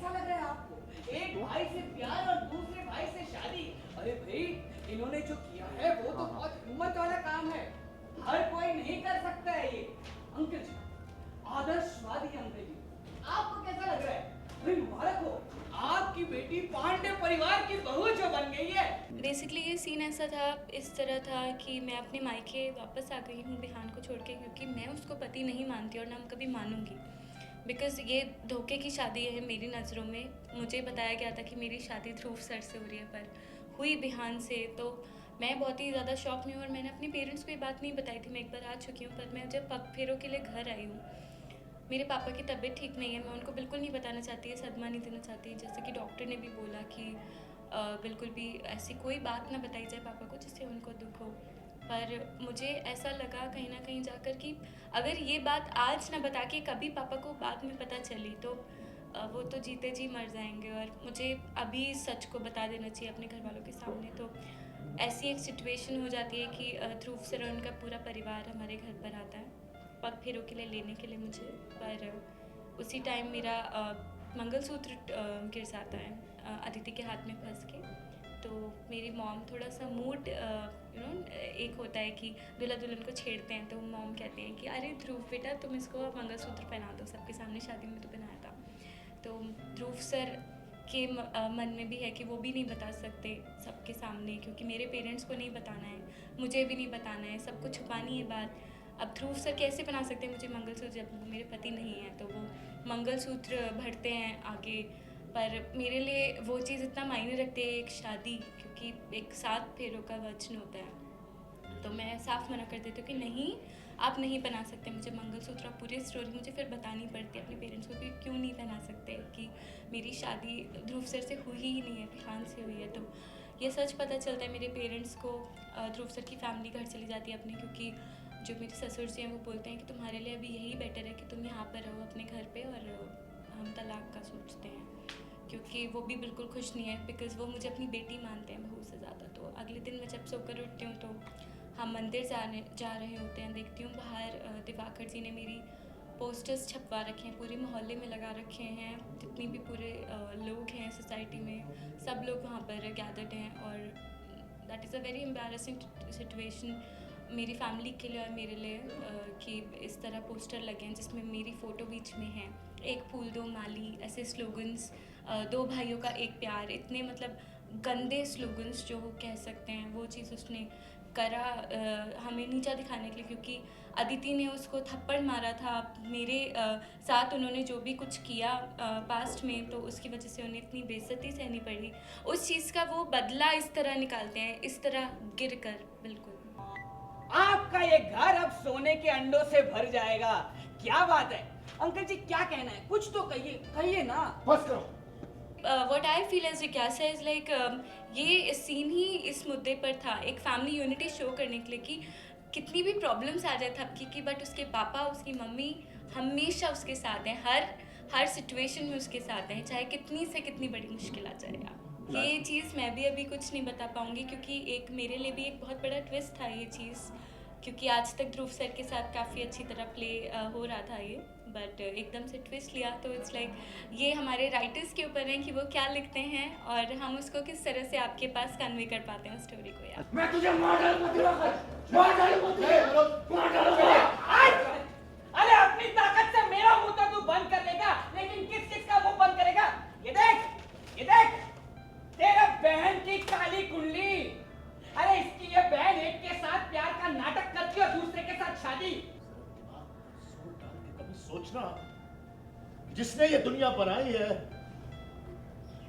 कैसा लग रहा है आपको? एक भाई से प्यार और दूसरे भाई से शादी। अरे भाई, इन्होंने जो किया है वो तो बहुत हिम्मत वाला काम है। हर कोई नहीं कर सकता है ये। अंकल जी, आदर्शवादी अंकल जी, आपको कैसा लग रहा है? भाई मुबारक हो, आपकी बेटी पांडे परिवार की बहू जो बन गई है। बेसिकली ये सीन ऐसा था, इस तरह था कि मैं अपने मायके वापस आ गई हूँ बिहान को छोड़ के, क्योंकि मैं उसको पति नहीं मानती और ना कभी मानूंगी। बिकॉज़ ये धोखे की शादी है मेरी नज़रों में। मुझे बताया गया था कि मेरी शादी ध्रुव सर से हो रही है, पर हुई बिहान से। तो मैं बहुत ही ज़्यादा शॉक में हूँ और मैंने अपने पेरेंट्स को ये बात नहीं बताई थी। मैं एक बार आ चुकी हूँ, पर मैं जब पग फेरों के लिए घर आई हूँ, मेरे पापा की तबीयत ठीक नहीं है। मैं उनको बिल्कुल नहीं बताना चाहती, ये सदमा नहीं देना चाहती। जैसे कि डॉक्टर ने भी बोला कि बिल्कुल भी ऐसी कोई बात ना बताई जाए पापा को जिससे उनको दुख हो। पर मुझे ऐसा लगा कहीं ना कहीं जाकर कि अगर ये बात आज ना बता के कभी पापा को बाद में पता चली तो वो तो जीते जी मर जाएंगे, और मुझे अभी सच को बता देना चाहिए अपने घर वालों के सामने। तो ऐसी एक सिचुएशन हो जाती है कि ध्रुव सर और उनका पूरा परिवार हमारे घर पर आता है पग फेरों के लिए लेने के लिए मुझे। पर उसी टाइम मेरा मंगलसूत्र गिर जाता है अदिति के हाथ में फंस के। तो मेरी मॉम थोड़ा सा मूड एक होता है कि दूल्हा दुल्हन को छेड़ते हैं, तो मॉम कहते हैं कि अरे ध्रुव बेटा तुम इसको मंगलसूत्र पहना दो, सबके सामने शादी में तो पहनाया था। तो ध्रुव सर के मन में भी है कि वो भी नहीं बता सकते सबके सामने, क्योंकि मेरे पेरेंट्स को नहीं बताना है, मुझे भी नहीं बताना है, सबको छुपानी है बात। अब ध्रुव सर कैसे बना सकते हैं मुझे मंगलसूत्र जब वो मेरे पति नहीं है? तो वो मंगलसूत्र भरते हैं आगे, पर मेरे लिए वो चीज़ इतना मायने रखती है एक शादी, क्योंकि एक 7 फेरों का वचन होता है। तो मैं साफ मना कर देती हूँ कि नहीं, आप नहीं बना सकते मुझे मंगलसूत्र। आप पूरी स्टोरी मुझे फिर बतानी पड़ती है अपने पेरेंट्स को कि क्यों नहीं बना सकते, कि मेरी शादी ध्रुव सर से हुई ही नहीं है, बिहान से हुई है। तो ये सच पता चलता है मेरे पेरेंट्स को। ध्रुव सर की फैमिली घर चली जाती है अपने, क्योंकि जो मेरे ससुर जी हैं वो बोलते हैं कि तुम्हारे लिए अभी यही बेटर है कि तुम यहाँ पर रहो अपने घर पे, और हम तलाक का सोचते हैं। क्योंकि वो भी बिल्कुल खुश नहीं है, बिकॉज़ वो मुझे अपनी बेटी मानते हैं बहू से ज़्यादा। तो अगले दिन मैं जब सोकर उठती हूँ तो हम मंदिर जा रहे होते हैं, देखती हूँ बाहर दिवाकर जी ने मेरी पोस्टर्स छपवा रखे हैं, पूरे मोहल्ले में लगा रखे हैं। जितनी भी पूरे लोग हैं सोसाइटी में, सब लोग वहाँ पर गैदर्ड हैं। और that is a very embarrassing situation मेरी फैमिली के लिए और मेरे लिए, कि इस तरह पोस्टर लगे हैं जिसमें मेरी फ़ोटो बीच में है, एक फूल दो माली, ऐसे स्लोगन्स, 2 भाइयों का एक प्यार, इतने मतलब गंदे स्लोगन्स जो कह सकते हैं, वो चीज़ उसने करा हमें नीचा दिखाने के लिए। क्योंकि अदिति ने उसको थप्पड़ मारा था मेरे साथ, उन्होंने जो भी कुछ किया पास्ट में, तो उसकी वजह से उन्हें इतनी बेइज्जती सहनी पड़ी। उस चीज़ का वो बदला इस तरह निकालते हैं, इस तरह गिर कर। बिल्कुल आपका ये घर अब सोने के अंडों से भर जाएगा। क्या बात है अंकल जी, क्या कहना है? कुछ तो कहिए, कहिए ना। बस करो। व्हाट आई फील एज जिज्ञासा इज़ लाइक, ये सीन ही इस मुद्दे पर था, एक फैमिली यूनिटी शो करने के लिए कि कितनी भी प्रॉब्लम्स आ जाए थपकी की, बट उसके पापा उसकी मम्मी हमेशा उसके साथ हैं, हर सिचुएशन में उसके साथ हैं, चाहे कितनी से कितनी बड़ी मुश्किल आ जाए। ये चीज़ मैं भी अभी कुछ नहीं बता पाऊँगी, क्योंकि एक मेरे लिए भी एक बहुत बड़ा ट्विस्ट था ये चीज़, क्योंकि आज तक ध्रुव सर के साथ काफ़ी अच्छी तरह प्ले हो रहा था ये, बट एकदम से ट्विस्ट लिया। तो इट्स लाइक ये हमारे राइटर्स के ऊपर है कि वो क्या लिखते हैं और हम उसको किस तरह से आपके पास कन्वे कर पाते हैं उस स्टोरी को। यार मैं तुझे मार डालूंगा, मार डालूंगा, मार डालूंगा। अरे अपनी ताकत से मेरा मुंह तो तू बंद कर लेगा, लेकिन किस किस का मुंह बंद करेगा? ये देख, ये देख, तेरा बहन की काली कुंडली। अरे इसकी ये बहन एक के साथ प्यार का नाटक करती है और दूसरे के साथ शादी। सोच डाल के कभी सोचना, जिसने ये दुनिया बनाई है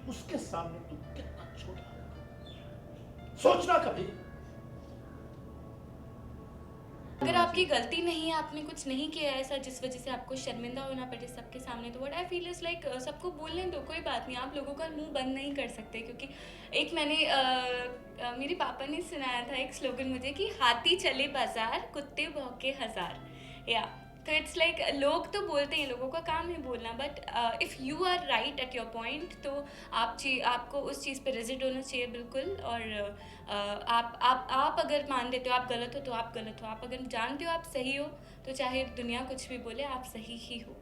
उसके सामने तू कितना छोटा है, सोचना कभी। अगर आपकी गलती नहीं है, आपने कुछ नहीं किया ऐसा जिस वजह से आपको शर्मिंदा होना पड़े सबके सामने, तो what I feel is like सबको बोलने दो, कोई बात नहीं, आप लोगों का मुंह बंद नहीं कर सकते। क्योंकि एक मैंने मेरे पापा ने सुनाया था एक स्लोगन मुझे कि हाथी चले बाजार कुत्ते भौंके हजार। या तो इट्स लाइक लोग तो बोलते हैं, लोगों का काम है बोलना, but if you are right at your point, तो आपको उस चीज़ पे रिजिड होना चाहिए बिल्कुल। और आप अगर मान लेते हो आप गलत हो तो आप गलत हो, आप अगर जानते हो आप सही हो तो चाहे दुनिया कुछ भी बोले आप सही ही हो।